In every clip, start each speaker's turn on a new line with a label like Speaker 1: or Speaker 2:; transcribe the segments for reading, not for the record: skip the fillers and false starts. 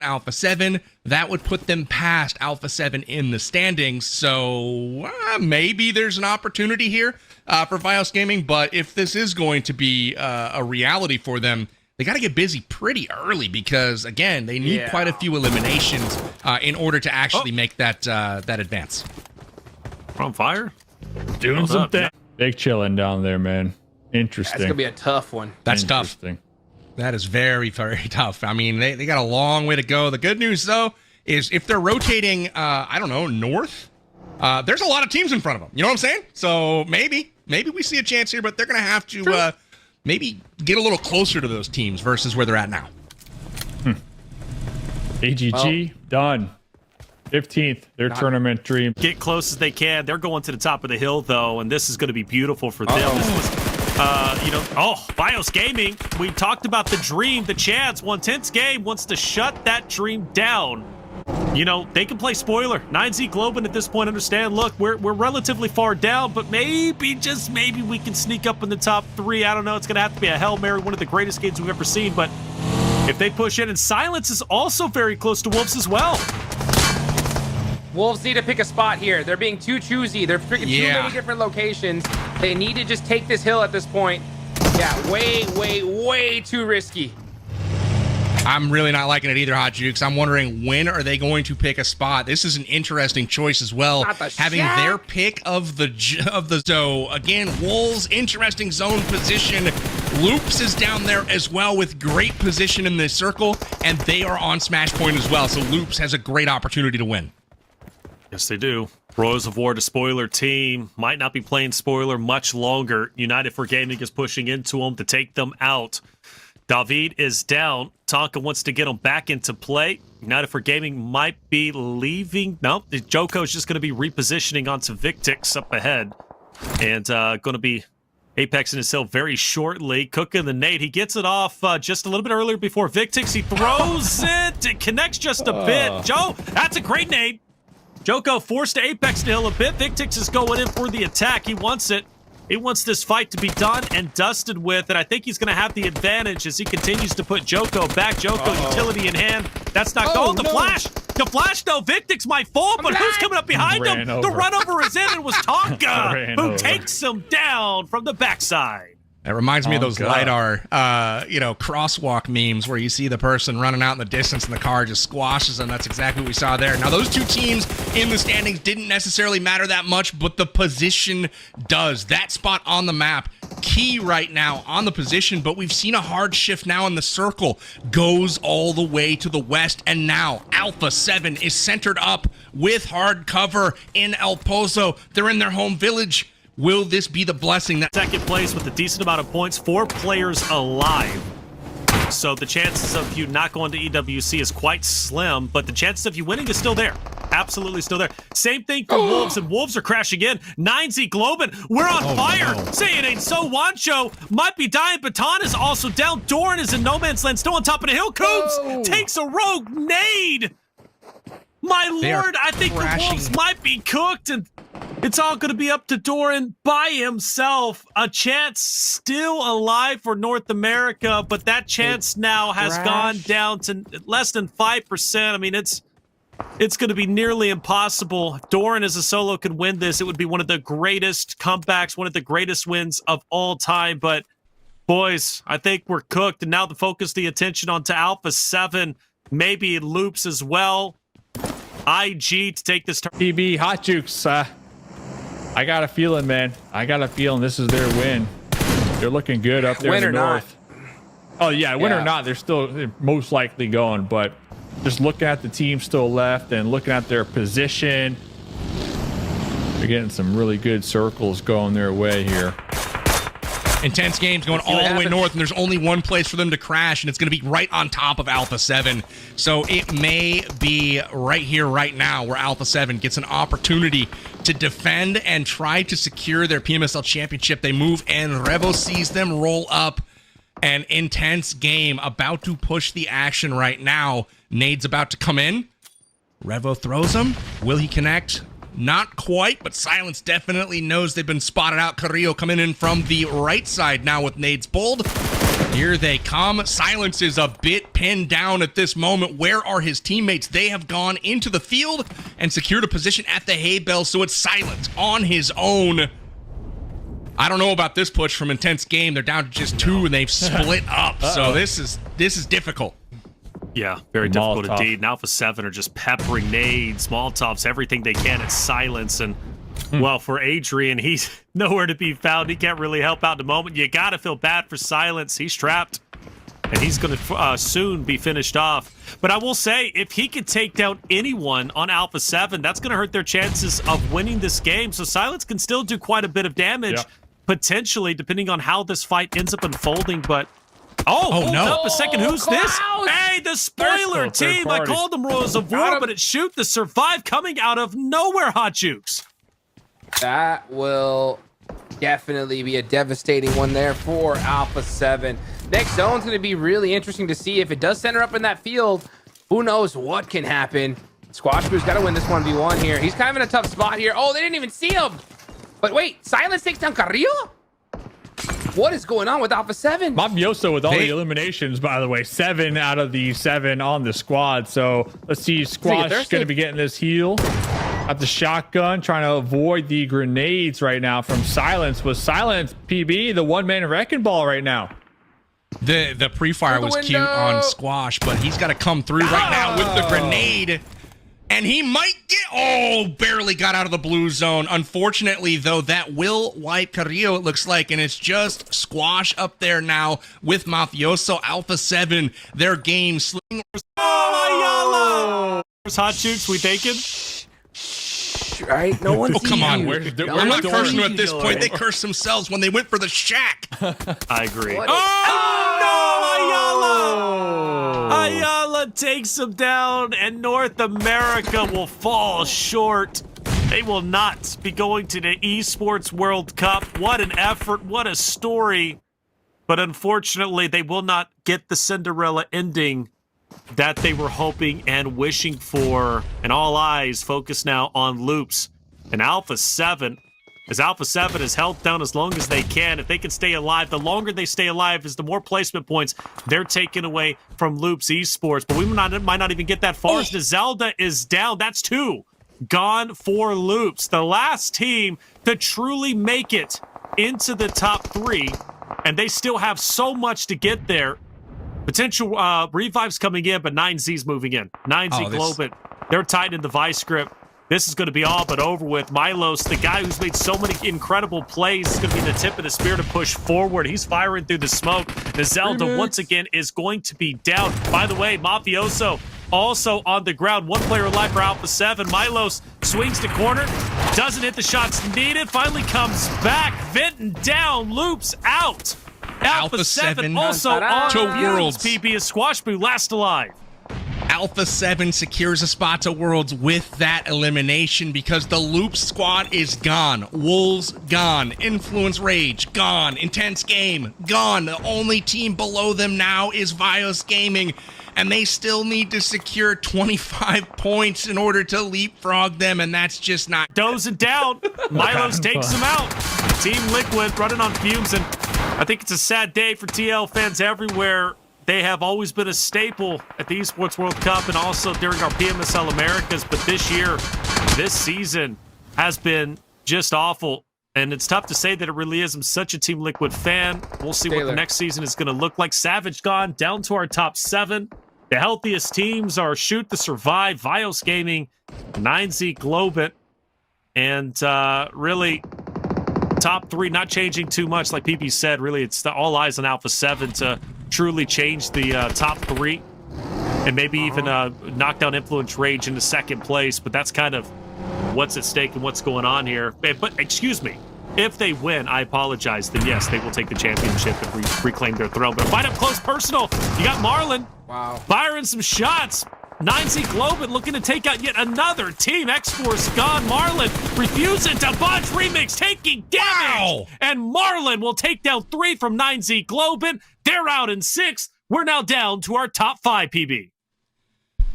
Speaker 1: Alpha 7, that would put them past Alpha 7 in the standings. So maybe there's an opportunity here for Vios Gaming, but if this is going to be a reality for them, they got to get busy pretty early because, again, they need quite a few eliminations in order to actually make that advance.
Speaker 2: On fire?
Speaker 3: Doing something. Big chilling down there, man. Interesting.
Speaker 4: That's going to be a tough one.
Speaker 1: That's tough. That is very, very tough. I mean, they got a long way to go. The good news, though, is if they're rotating, I don't know, north, there's a lot of teams in front of them. You know what I'm saying? So maybe we see a chance here, but they're going to have to maybe get a little closer to those teams versus where they're at now.
Speaker 3: AGG, done. 15th, their tournament dream.
Speaker 2: Get close as they can. They're going to the top of the hill, though, and this is going to be beautiful for them. This was, Vios Gaming, we talked about the dream, the chance. 1/10 game wants to shut that dream down. You know, they can play spoiler. 9Z Globin at this point understand, look, we're relatively far down, but maybe, just maybe, we can sneak up in the top 3. I don't know. It's going to have to be a Hail Mary, one of the greatest games we've ever seen, but if they push in, and Silence is also very close to Wolves as well.
Speaker 4: Wolves need to pick a spot here. They're being too choosy. They're picking too many different locations. They need to just take this hill at this point. Yeah, way too risky.
Speaker 1: I'm really not liking it either, Hot Jukes. I'm wondering, when are they going to pick a spot? This is an interesting choice as well. Having their pick of the so again, Wolves, interesting zone position. Loops is down there as well with great position in this circle, and they are on Smash Point as well. So Loops has a great opportunity to win.
Speaker 2: Yes, they do. Rose of War to spoiler team. Might not be playing spoiler much longer. United for Gaming is pushing into them to take them out. David is down. Tonka wants to get him back into play. United for Gaming might be leaving. No, Joko's just going to be repositioning onto Victix up ahead. And going to be Apex in his hill very shortly. Cooking the nade. He gets it off just a little bit earlier before Victix. He throws it. It connects just a bit. Joe, that's a great nade. Joko forced to Apex to hill a bit. Victix is going in for the attack. He wants it. He wants this fight to be done and dusted with, and I think he's going to have the advantage as he continues to put Joko back. Joko, utility in hand. That's not going. The flash! The flash, though. Victix might fall, but who's coming up behind him? The run over is in, and was Tonka, who takes him down from the backside.
Speaker 1: It reminds me of those LiDAR, crosswalk memes where you see the person running out in the distance and the car just squashes them. That's exactly what we saw there. Now, those two teams in the standings didn't necessarily matter that much, but the position does. That spot on the map, key right now on the position, but we've seen a hard shift now in the circle. Goes all the way to the west, and now Alpha 7 is centered up with hard cover in El Pozo. They're in their home village. Will this be the blessing that...
Speaker 2: Second place with a decent amount of points, 4 players alive. So the chances of you not going to EWC is quite slim, but the chances of you winning is still there. Absolutely still there. Same thing for Wolves, and Wolves are crashing in. 9Z Globin, we're on fire. No. Say it ain't so. Wancho might be dying. Baton is also down. Doran is in no man's land, still on top of the hill. Coombs takes a rogue nade. My lord, I think the Wolves might be cooked, and it's all going to be up to Doran by himself. A chance still alive for North America, but that chance now has gone down to less than 5%. I mean, it's going to be nearly impossible. If Doran as a solo could win this, it would be one of the greatest comebacks, one of the greatest wins of all time. But, boys, I think we're cooked, and now the focus, the attention onto Alpha 7, maybe Loops as well. IG to take this turn.
Speaker 3: TB, Hot Jukes, I got a feeling, man. I got a feeling this is their win. They're looking good up there in the north. Oh, yeah, win or not, they're most likely going. But just looking at the team still left and looking at their position, they're getting some really good circles going their way here.
Speaker 1: Intense games going all the way north, and there's only one place for them to crash, and it's going to be right on top of Alpha 7. So it may be right here, right now, where Alpha 7 gets an opportunity to defend and try to secure their PMSL championship. They move, and Revo sees them roll up. An intense game about to push the action right now. Nade's about to come in. Revo throws him. Will he connect? Not quite, but Silence definitely knows they've been spotted out. Carrillo coming in from the right side now with nades pulled. Here they come. Silence is a bit pinned down at this moment. Where are his teammates? They have gone into the field and secured a position at the hay bale, so it's Silence on his own. I don't know about this push from Intense Game. They're down to just 2 and they've split up. So this is difficult.
Speaker 2: Yeah, very difficult
Speaker 3: Molotov.
Speaker 2: indeed. And Alpha 7 are just peppering nades, Molotovs, everything they can at Silence. And, well, for Adrian, he's nowhere to be found. He can't really help out in the moment. You got to feel bad for Silence. He's trapped, and he's going to soon be finished off. But I will say, if he could take down anyone on Alpha 7, that's going to hurt their chances of winning this game. So Silence can still do quite a bit of damage, potentially, depending on how this fight ends up unfolding. But hold up a second. Who's this? Hey, the spoiler team. I called them Royals of War, but it's Shoot the Survive coming out of nowhere, Hot Jukes.
Speaker 4: That will definitely be a devastating one there for Alpha 7. Next zone's going to be really interesting to see. If it does center up in that field, who knows what can happen. Squash Boo's got to win this 1v1 here. He's kind of in a tough spot here. Oh, they didn't even see him. But wait, Silence takes down Carrillo? What is going on with Alpha 7?
Speaker 3: Mafioso with all the eliminations, by the way. 7 out of the 7 on the squad. So let's see. Squash going to be getting this heal. Got the shotgun, trying to avoid the grenades right now from Silence. Was Silence PB the one-man wrecking ball right now?
Speaker 1: The pre-fire was cute on Squash, but he's got to come through right now with the grenade. And he might get... barely got out of the blue zone. Unfortunately, though, that will wipe Carrillo, it looks like. And it's just Squash up there now with Mafioso. Alpha 7, their game.
Speaker 2: Ayala! Hot Jukes, we taking?
Speaker 4: Right? No one sees
Speaker 1: come on.
Speaker 4: you.
Speaker 1: We're not cursing them at this point. They cursed themselves when they went for the shack.
Speaker 2: I agree.
Speaker 4: What?
Speaker 2: Ayala takes him down, and North America will fall short. They will not be going to the Esports World Cup. What an effort. What a story. But unfortunately, they will not get the Cinderella ending that they were hoping and wishing for. And all eyes focus now on Loops and Alpha 7. As Alpha 7 is held down as long as they can. If they can stay alive, the longer they stay alive is the more placement points they're taking away from Loops Esports. But we might not even get that far as the Zelda is down. That's 2 gone for Loops. The last team to truly make it into the top 3. And they still have so much to get there. Potential revives coming in, but 9Z's moving in. 9Z Globin, they're tightening the vice grip. This is going to be all but over with. Milos, the guy who's made so many incredible plays, is going to be the tip of the spear to push forward. He's firing through the smoke. The Zelda, once again, is going to be down. By the way, Mafioso also on the ground. 1 player alive for Alpha 7. Milos swings the corner. Doesn't hit the shots needed. Finally comes back. Vinton down. Loops out. Alpha 7 also on
Speaker 1: to
Speaker 2: Worlds. PB is Squash Boo last alive.
Speaker 1: Alpha 7 secures a spot to Worlds with that elimination because the Loop squad is gone. Wolves gone. Influence Rage gone. Intense Game gone. The only team below them now is Vios Gaming, and they still need to secure 25 points in order to leapfrog them, and that's just not...
Speaker 2: Dozing down. Milos takes him out. Team Liquid running on fumes, and I think it's a sad day for TL fans everywhere. They have always been a staple at the Esports World Cup and also during our PMSL Americas, but this season has been just awful, and it's tough to say that it really is. I'm such a Team Liquid fan. We'll see what the next season is going to look like. Savage gone, down to our top 7. The healthiest teams are Shoot the Survive, Vios Gaming, 9Z Globit, and really top 3 not changing too much. Like PB said, really it's all eyes on Alpha 7 to truly change the top 3 and maybe even knock down Influence Rage into second place. But that's kind of what's at stake and what's going on here. But excuse me, if they win, I apologize, then yes, they will take the championship and reclaim their throne. But fight up close personal, you got Marlon firing some shots. 9Z Globin looking to take out yet another team. X-Force gone. Marlon refusing to budge. Remix taking damage. And Marlon will take down 3 from 9Z Globin. They're out in 6. We're now down to our top 5, PB.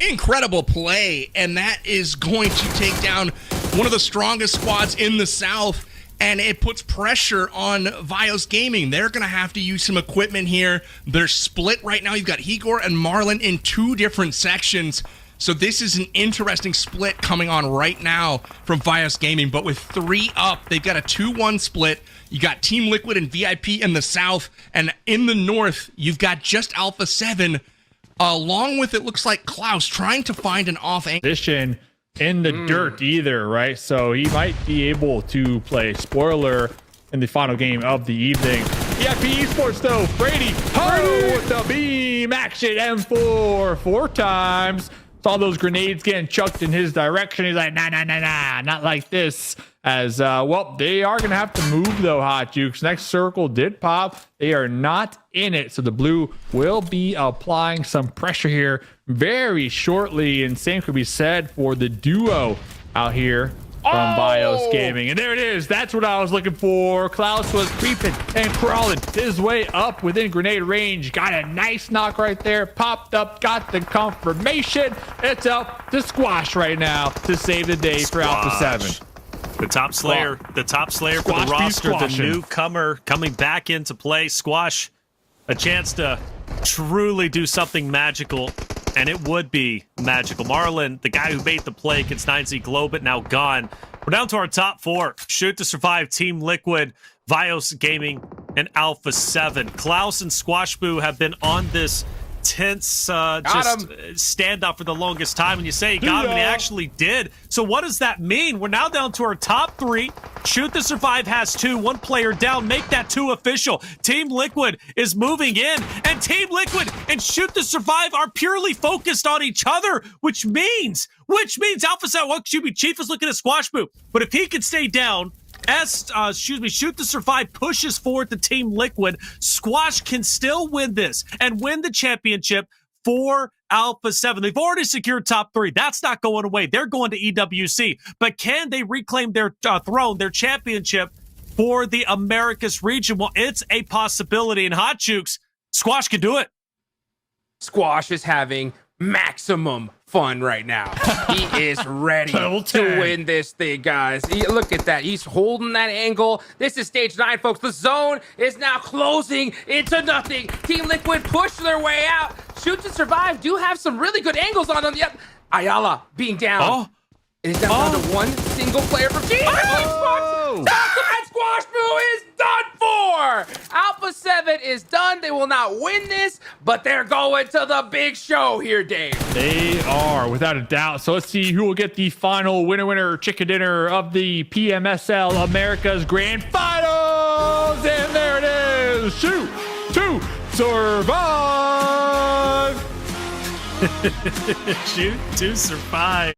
Speaker 1: Incredible play, and that is going to take down one of the strongest squads in the South. and it puts pressure on Vios Gaming. They're going to have to use some equipment here. They're split right now. You've got Igor and Marlon in 2 different sections. So this is an interesting split coming on right now from Vios Gaming. But with 3 up, they've got a 2-1 split. You got Team Liquid and VIP in the south. And in the north, you've got just Alpha 7. Along with, it looks like Klaus trying to find an off angle.
Speaker 3: Position in the dirt either, right? So he might be able to play spoiler in the final game of the evening. VIP Esports though, Brady with the beam action M4 4 times. Saw those grenades getting chucked in his direction. He's like, nah, not like this. As well, they are gonna have to move though, Hot Jukes. Next circle did pop. They are not in it, so the blue will be applying some pressure here very shortly. And same could be said for the duo out here from Vios Gaming. And there it is. That's what I was looking for. Klaus was creeping and crawling his way up within grenade range. Got a nice knock right there. Popped up, got the confirmation. It's up to Squash right now to save the day for Alpha 7.
Speaker 2: The top slayer for the roster, the newcomer coming back into play. Squash, a chance to truly do something magical, and it would be magical. Marlon, the guy who made the play against 9Z Globe, but now gone. We're down to our top 4. Shoot to survive, Team Liquid, Vios Gaming, and Alpha 7. Klaus and Squash Boo have been on this tense standoff for the longest time, and you say he got him, and he actually did. So what does that mean? We're now down to our top 3. Shoot to survive has 2, 1 player down. Make that 2 official. Team Liquid is moving in, and Team Liquid and Shoot to Survive are purely focused on each other, which means Alpha 7, Chief is looking at Squash Boo, but if he could stay down, Shoot to Survive pushes forward to Team Liquid, Squash can still win this and win the championship for Alpha 7. They've already secured top 3. That's not going away. They're going to EWC. But can they reclaim their throne, their championship for the Americas region? Well, it's a possibility. And Hot Jukes, Squash can do it.
Speaker 4: Squash is having maximum fun right now. He is ready to win this thing, guys. Look at that. He's holding that angle. This is stage 9, folks. The zone is now closing into nothing. Team Liquid push their way out. Shoot to Survive do have some really good angles on them. Yep. Ayala being down. It is down to 1 single player from Team Liquid. Squash Boo is done for. Alpha 7 is done. They will not win this, but they're going to the big show here, Dave.
Speaker 3: They are, without a doubt. So let's see who will get the final winner chicken dinner of the PMSL America's Grand Finals. And there it is. Shoot to Survive.
Speaker 2: Shoot to Survive.